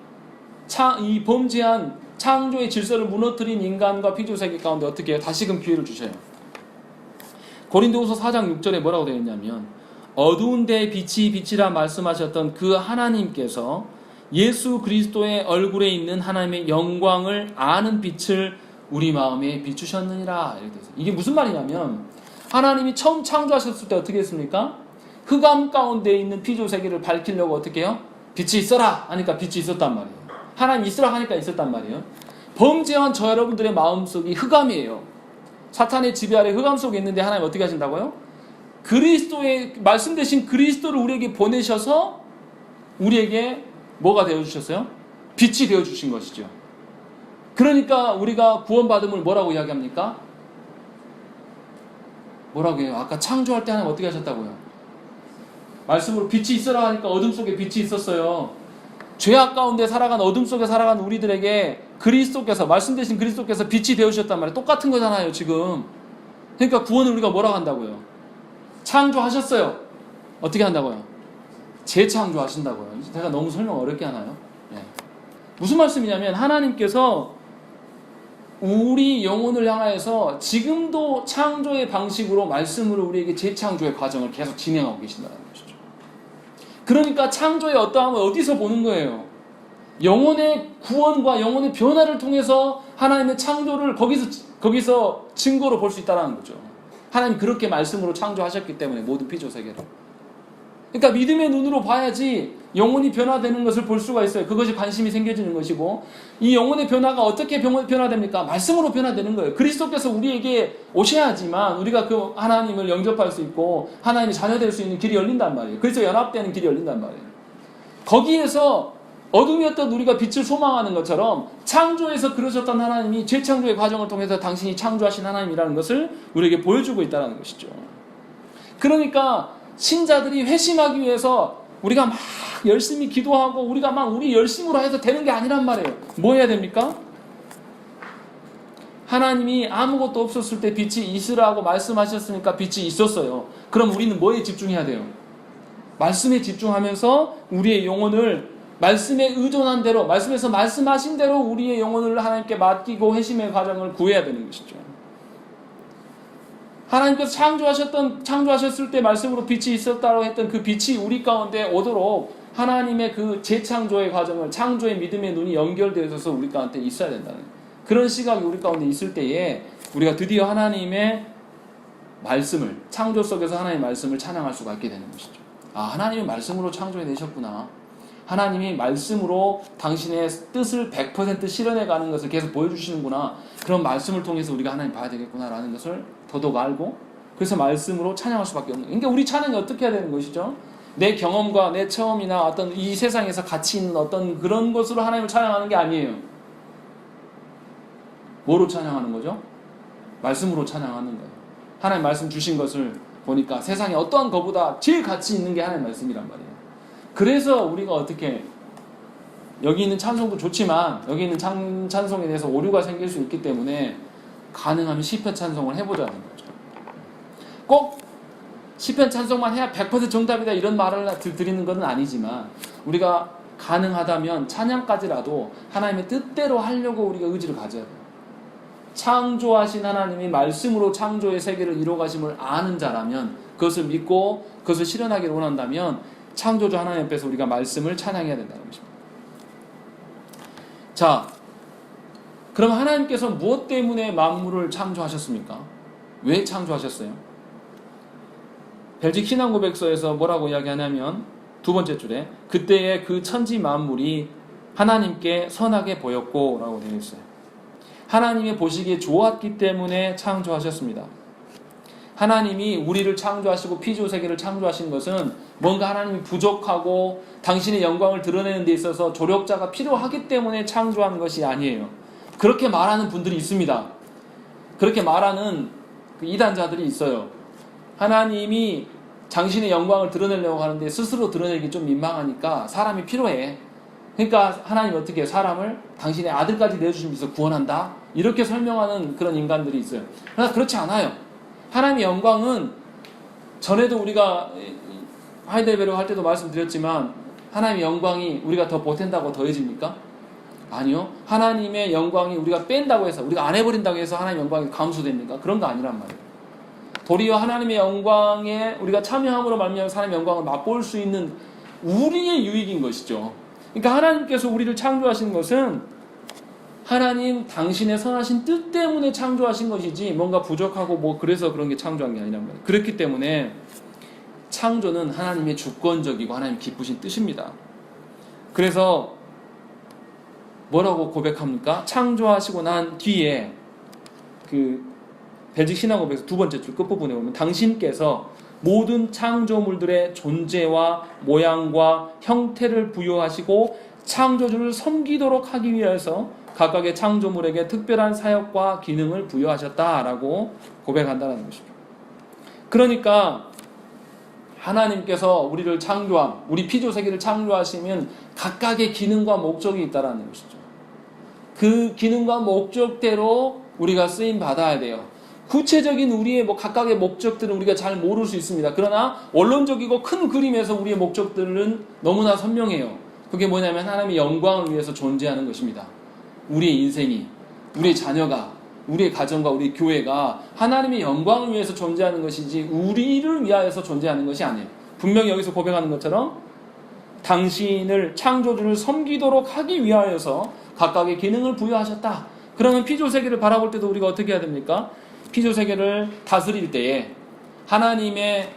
이 범죄한 창조의 질서를 무너뜨린 인간과 피조 세계 가운데 어떻게 해요? 다시금 기회를 주셔요. 고린도후서 4장 6절에 뭐라고 되어 있냐면 어두운 데에 빛이 빛이라 말씀하셨던 그 하나님께서 예수 그리스도의 얼굴에 있는 하나님의 영광을 아는 빛을 우리 마음에 비추셨느니라. 이렇게 돼서 이게 무슨 말이냐면 하나님이 처음 창조하셨을 때 어떻게 했습니까? 흑암 가운데 있는 피조 세계를 밝히려고 어떻게 해요? 빛이 있어라 하니까 빛이 있었단 말이에요. 하나님 있으라 하니까 있었단 말이에요. 범죄한 저 여러분들의 마음속이 흑암이에요. 사탄의 지배 아래 흑암 속에 있는데 하나님 어떻게 하신다고요? 그리스도의 말씀 대신 그리스도를 우리에게 보내셔서 우리에게 뭐가 되어주셨어요? 빛이 되어주신 것이죠. 그러니까 우리가 구원받음을 뭐라고 이야기합니까? 뭐라고 해요? 아까 창조할 때 하나님 어떻게 하셨다고요? 말씀으로 빛이 있어라 하니까 어둠 속에 빛이 있었어요. 죄악 가운데 살아간 어둠 속에 살아간 우리들에게 그리스도께서 말씀 대신 그리스도께서 빛이 되어주셨단 말이에요. 똑같은 거잖아요 지금. 그러니까 구원을 우리가 뭐라고 한다고요? 창조하셨어요. 어떻게 한다고요? 재창조하신다고요. 제가 너무 설명 어렵게 하나요? 네. 무슨 말씀이냐면 하나님께서 우리 영혼을 향하여서 지금도 창조의 방식으로 말씀으로 우리에게 재창조의 과정을 계속 진행하고 계신다는 것이죠. 그러니까 창조의 어떠함을 어디서 보는 거예요? 영혼의 구원과 영혼의 변화를 통해서 하나님의 창조를 거기서 증거로 볼 수 있다는 거죠. 하나님 그렇게 말씀으로 창조하셨기 때문에 모든 피조 세계를. 그러니까 믿음의 눈으로 봐야지 영혼이 변화되는 것을 볼 수가 있어요. 그것이 관심이 생겨지는 것이고, 이 영혼의 변화가 어떻게 변화됩니까? 말씀으로 변화되는 거예요. 그리스도께서 우리에게 오셔야지만 우리가 그 하나님을 영접할 수 있고 하나님의 자녀 될 수 있는 길이 열린단 말이에요. 그래서 연합되는 길이 열린단 말이에요. 거기에서 어둠이었던 우리가 빛을 소망하는 것처럼 창조에서 그러셨던 하나님이 재창조의 과정을 통해서 당신이 창조하신 하나님이라는 것을 우리에게 보여주고 있다는 것이죠. 그러니까 신자들이 회심하기 위해서 우리가 막 열심히 기도하고 우리가 막 우리 열심으로 해서 되는 게 아니란 말이에요. 뭐 해야 됩니까? 하나님이 아무것도 없었을 때 빛이 있으라고 말씀하셨으니까 빛이 있었어요. 그럼 우리는 뭐에 집중해야 돼요? 말씀에 집중하면서 우리의 영혼을 말씀에 의존한 대로, 말씀에서 말씀하신 대로 우리의 영혼을 하나님께 맡기고 회심의 과정을 구해야 되는 것이죠. 하나님께서 창조하셨을 때 말씀으로 빛이 있었다고 했던 그 빛이 우리 가운데 오도록 하나님의 그 재창조의 과정을, 창조의 믿음의 눈이 연결되어 있어서 우리 가운데 있어야 된다는 그런 시각이 우리 가운데 있을 때에 우리가 드디어 하나님의 말씀을, 창조 속에서 하나님의 말씀을 찬양할 수가 있게 되는 것이죠. 아, 하나님의 말씀으로 창조해내셨구나. 하나님이 말씀으로 당신의 뜻을 100% 실현해가는 것을 계속 보여주시는구나. 그런 말씀을 통해서 우리가 하나님 봐야 되겠구나라는 것을 더더욱 알고, 그래서 말씀으로 찬양할 수밖에 없는. 그러니까 우리 찬양이 어떻게 해야 되는 것이죠? 내 경험과 내 체험이나 어떤 이 세상에서 가치 있는 어떤 그런 것으로 하나님을 찬양하는 게 아니에요. 뭐로 찬양하는 거죠? 말씀으로 찬양하는 거예요. 하나님 말씀 주신 것을 보니까 세상에 어떠한 것보다 제일 가치 있는 게 하나님 말씀이란 말이에요. 그래서 우리가 어떻게, 여기 있는 찬송도 좋지만 여기 있는 찬송에 대해서 오류가 생길 수 있기 때문에 가능하면 시편 찬송을 해보자는 거죠. 꼭 시편 찬송만 해야 100% 정답이다 이런 말을 드리는 것은 아니지만, 우리가 가능하다면 찬양까지라도 하나님의 뜻대로 하려고 우리가 의지를 가져야 돼요. 창조하신 하나님이 말씀으로 창조의 세계를 이루어가심을 아는 자라면, 그것을 믿고 그것을 실현하기를 원한다면 창조주 하나님 앞에서 우리가 말씀을 찬양해야 된다는 것입니다. 자, 그럼 하나님께서 무엇 때문에 만물을 창조하셨습니까? 왜 창조하셨어요? 벨직 신앙고백서에서 뭐라고 이야기하냐면, 두 번째 줄에 그때의 그 천지 만물이 하나님께 선하게 보였고 라고 되어 있어요. 하나님의 보시기에 좋았기 때문에 창조하셨습니다. 하나님이 우리를 창조하시고 피조세계를 창조하신 것은 뭔가 하나님이 부족하고 당신의 영광을 드러내는 데 있어서 조력자가 필요하기 때문에 창조한 것이 아니에요. 그렇게 말하는 분들이 있습니다. 그렇게 말하는 그 이단자들이 있어요. 하나님이 당신의 영광을 드러내려고 하는데 스스로 드러내기 좀 민망하니까 사람이 필요해. 그러니까 하나님 어떻게 해요? 사람을 당신의 아들까지 내주신 데서 구원한다? 이렇게 설명하는 그런 인간들이 있어요. 그러나 그렇지 않아요. 하나님의 영광은, 전에도 우리가 하이델베르 할 때도 말씀드렸지만, 하나님의 영광이 우리가 더 보탠다고 더해집니까? 아니요. 하나님의 영광이 우리가 뺀다고 해서, 우리가 안 해버린다고 해서 하나님의 영광이 감소됩니까? 그런 거 아니란 말이에요. 도리어 하나님의 영광에 우리가 참여함으로 말미암아 하나님의 영광을 맛볼 수 있는 우리의 유익인 것이죠. 그러니까 하나님께서 우리를 창조하신 것은 하나님 당신의 선하신 뜻 때문에 창조하신 것이지 뭔가 부족하고 뭐 그래서 그런 게 창조한 게 아니란 말이에요. 그렇기 때문에 창조는 하나님의 주권적이고 하나님 기쁘신 뜻입니다. 그래서 뭐라고 고백합니까? 창조하시고 난 뒤에 그 벨직 신앙고백에서 두 번째 줄 끝부분에 보면 당신께서 모든 창조물들의 존재와 모양과 형태를 부여하시고 창조주를 섬기도록 하기 위해서 각각의 창조물에게 특별한 사역과 기능을 부여하셨다라고 고백한다는 것이죠. 그러니까 하나님께서 우리를 창조함, 우리 피조세계를 창조하시면 각각의 기능과 목적이 있다는 것이죠. 그 기능과 목적대로 우리가 쓰임 받아야 돼요. 구체적인 우리의 각각의 목적들은 우리가 잘 모를 수 있습니다. 그러나 원론적이고 큰 그림에서 우리의 목적들은 너무나 선명해요. 그게 뭐냐면 하나님의 영광을 위해서 존재하는 것입니다. 우리의 인생이, 우리의 자녀가, 우리의 가정과 우리 교회가 하나님의 영광을 위해서 존재하는 것이지 우리를 위하여서 존재하는 것이 아니에요. 분명히 여기서 고백하는 것처럼 당신을 창조주를 섬기도록 하기 위하여서 각각의 기능을 부여하셨다. 그러면 피조세계를 바라볼 때도 우리가 어떻게 해야 됩니까? 피조세계를 다스릴 때에 하나님의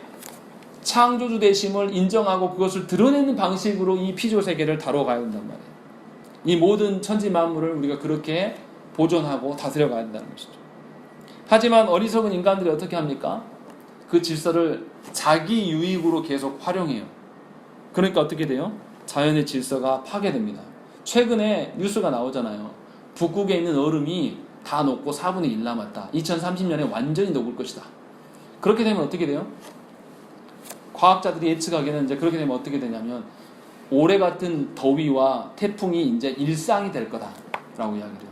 창조주 되심을 인정하고 그것을 드러내는 방식으로 이 피조세계를 다뤄가야 된단 말이에요. 이 모든 천지 만물을 우리가 그렇게 보존하고 다스려 가야 된다는 것이죠. 하지만 어리석은 인간들이 어떻게 합니까? 그 질서를 자기 유익으로 계속 활용해요. 그러니까 어떻게 돼요? 자연의 질서가 파괴됩니다. 최근에 뉴스가 나오잖아요. 북극에 있는 얼음이 다 녹고 4분의 1 남았다. 2030년에 완전히 녹을 것이다. 그렇게 되면 어떻게 돼요? 과학자들이 예측하기에는 이제 그렇게 되면 어떻게 되냐면 올해 같은 더위와 태풍이 이제 일상이 될 거다라고 이야기를 해요.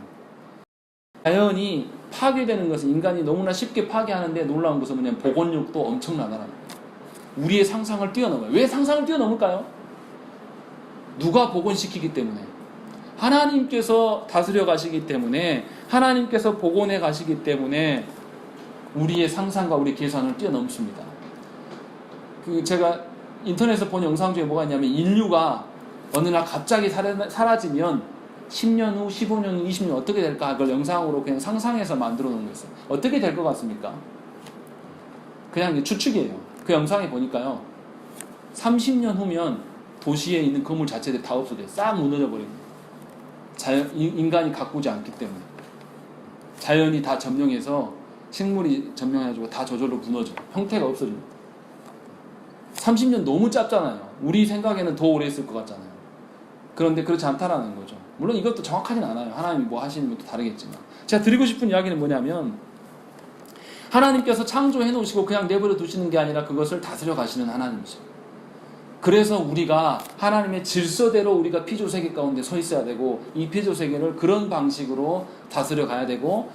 자연이 파괴되는 것은 인간이 너무나 쉽게 파괴하는데 놀라운 것은 뭐냐면 복원력도 엄청나다는 거예요. 우리의 상상을 뛰어넘어요. 왜 상상을 뛰어넘을까요? 누가 복원시키기 때문에, 하나님께서 다스려 가시기 때문에, 하나님께서 복원해 가시기 때문에 우리의 상상과 우리 계산을 뛰어넘습니다. 제가 인터넷에서 본 영상 중에 뭐가 있냐면 인류가 어느 날 갑자기 사라지면 10년 후, 15년 후, 20년 어떻게 될까? 그걸 영상으로 그냥 상상해서 만들어 놓은 거였어요. 어떻게 될 것 같습니까? 그냥 추측이에요. 그 영상에 보니까요, 30년 후면 도시에 있는 건물 자체들이 다 없어져요. 싹 무너져 버립니다. 인간이 가꾸지 않기 때문에. 자연이 다 점령해서 식물이 점령해가지고 다 저절로 무너져. 형태가 없어집니다. 30년 너무 짧잖아요. 우리 생각에는 더 오래 있을 것 같잖아요. 그런데 그렇지 않다라는 거죠. 물론 이것도 정확하진 않아요. 하나님이 뭐 하시는 것도 다르겠지만. 제가 드리고 싶은 이야기는 뭐냐면, 하나님께서 창조해 놓으시고 그냥 내버려 두시는 게 아니라 그것을 다스려 가시는 하나님이죠. 그래서 우리가 하나님의 질서대로 우리가 피조세계 가운데 서 있어야 되고, 이 피조세계를 그런 방식으로 다스려 가야 되고,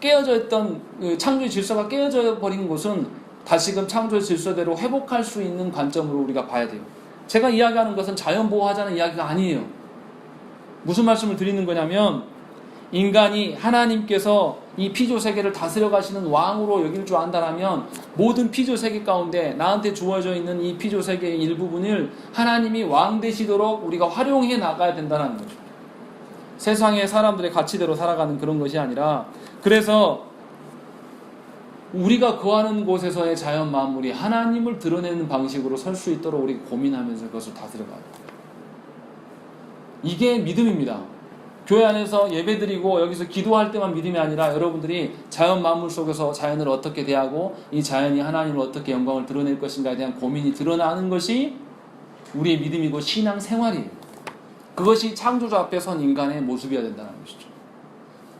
깨어져 있던 창조의 질서가 깨어져 버린 곳은 다시금 창조의 질서대로 회복할 수 있는 관점으로 우리가 봐야 돼요. 제가 이야기하는 것은 자연 보호하자는 이야기가 아니에요. 무슨 말씀을 드리는 거냐면, 인간이 하나님께서 이 피조세계를 다스려 가시는 왕으로 여길 줄 안다라면 모든 피조세계 가운데 나한테 주어져 있는 이 피조세계의 일부분을 하나님이 왕 되시도록 우리가 활용해 나가야 된다는 거죠. 세상의 사람들의 가치대로 살아가는 그런 것이 아니라, 그래서 우리가 거하는 곳에서의 자연 만물이 하나님을 드러내는 방식으로 설 수 있도록 우리가 고민하면서 그것을 다스려가야 돼요. 이게 믿음입니다. 교회 안에서 예배드리고 여기서 기도할 때만 믿음이 아니라 여러분들이 자연 만물 속에서 자연을 어떻게 대하고 이 자연이 하나님을 어떻게 영광을 드러낼 것인가에 대한 고민이 드러나는 것이 우리의 믿음이고 신앙 생활이에요. 그것이 창조주 앞에 선 인간의 모습이어야 된다는 것이죠.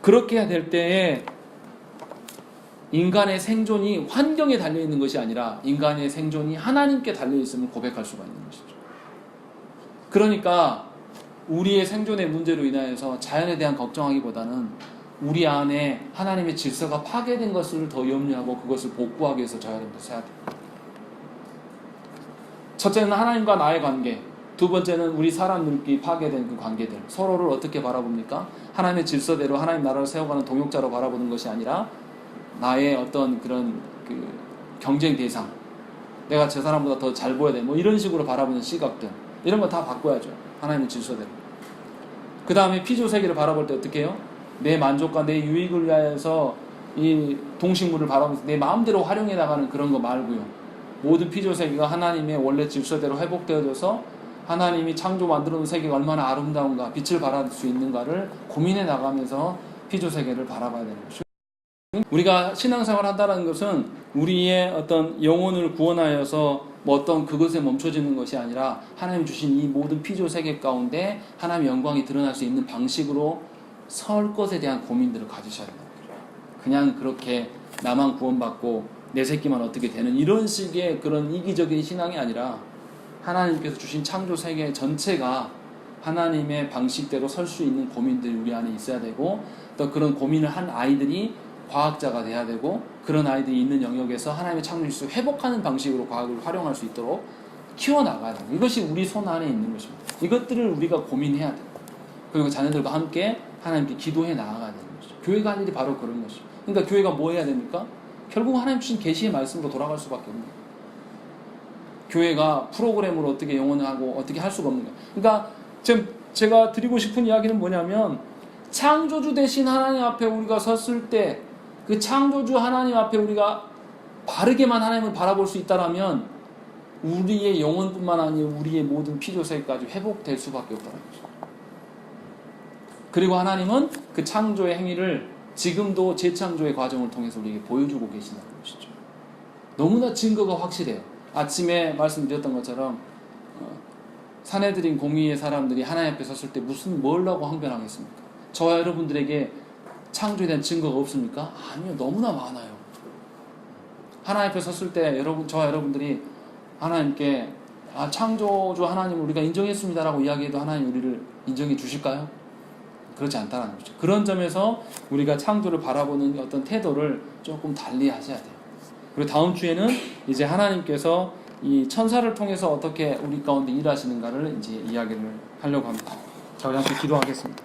그렇게 해야 될 때에 인간의 생존이 환경에 달려있는 것이 아니라 인간의 생존이 하나님께 달려있음을 고백할 수가 있는 것이죠. 그러니까 우리의 생존의 문제로 인하여서 자연에 대한 걱정하기보다는 우리 안에 하나님의 질서가 파괴된 것을 더 염려하고 그것을 복구하기 위해서 자연에서 해야 돼요. 첫째는 하나님과 나의 관계, 두 번째는 우리 사람들끼리 파괴된 그 관계들, 서로를 어떻게 바라봅니까? 하나님의 질서대로 하나님 나라를 세워가는 동역자로 바라보는 것이 아니라 나의 어떤 그런 경쟁 대상, 내가 저 사람보다 더 잘 보여야 돼, 뭐 이런 식으로 바라보는 시각들, 이런 거 다 바꿔야죠. 하나님의 질서대로. 그 다음에 피조세계를 바라볼 때 어떻게 해요? 내 만족과 내 유익을 위하여서 이 동식물을 바라보면서 내 마음대로 활용해 나가는 그런 거 말고요. 모든 피조세계가 하나님의 원래 질서대로 회복되어져서 하나님이 창조 만들어 놓은 세계가 얼마나 아름다운가, 빛을 발할 수 있는가를 고민해 나가면서 피조세계를 바라봐야 되는 것이죠. 우리가 신앙생활을 한다는 것은 우리의 어떤 영혼을 구원하여서 뭐 어떤 그것에 멈춰지는 것이 아니라 하나님 주신 이 모든 피조세계 가운데 하나님의 영광이 드러날 수 있는 방식으로 설 것에 대한 고민들을 가지셔야 됩니다. 그냥 그렇게 나만 구원받고 내 새끼만 어떻게 되는 이런 식의 그런 이기적인 신앙이 아니라 하나님께서 주신 창조 세계 전체가 하나님의 방식대로 설 수 있는 고민들이 우리 안에 있어야 되고, 또 그런 고민을 한 아이들이 과학자가 돼야 되고, 그런 아이들이 있는 영역에서 하나님의 창조 질서를 회복하는 방식으로 과학을 활용할 수 있도록 키워나가야 돼요. 이것이 우리 손 안에 있는 것입니다. 이것들을 우리가 고민해야 돼요. 그리고 자녀들과 함께 하나님께 기도해 나아가야 되는 것이죠. 교회가 할 일이 바로 그런 것이죠. 그러니까 교회가 뭐 해야 됩니까? 결국 하나님 주신 계시의 말씀으로 돌아갈 수밖에 없는 거예요. 교회가 프로그램으로 어떻게 영혼을 하고 어떻게 할 수가 없는 거예요. 그러니까 지금 제가 드리고 싶은 이야기는 뭐냐면, 창조주 되신 하나님 앞에 우리가 섰을 때 그 창조주 하나님 앞에 우리가 바르게만 하나님을 바라볼 수 있다라면 우리의 영혼뿐만 아니라 우리의 모든 필요세까지 회복될 수밖에 없다는 거죠. 그리고 하나님은 그 창조의 행위를 지금도 재창조의 과정을 통해서 우리에게 보여주고 계신다는 것이죠. 너무나 증거가 확실해요. 아침에 말씀드렸던 것처럼 사내들인 공의의 사람들이 하나님 앞에 섰을 때 뭐라고 항변하겠습니까? 저와 여러분들에게 창조에 대한 증거가 없습니까? 아니요, 너무나 많아요. 하나님 앞에 섰을 때 저와 여러분들이 하나님께 창조주 하나님을 우리가 인정했습니다라고 이야기해도 하나님 우리를 인정해 주실까요? 그렇지 않다는 거죠. 그런 점에서 우리가 창조를 바라보는 어떤 태도를 조금 달리 하셔야 돼요. 그리고 다음 주에는 이제 하나님께서 이 천사를 통해서 어떻게 우리 가운데 일하시는가를 이제 이야기를 하려고 합니다. 자, 우리 함께 기도하겠습니다.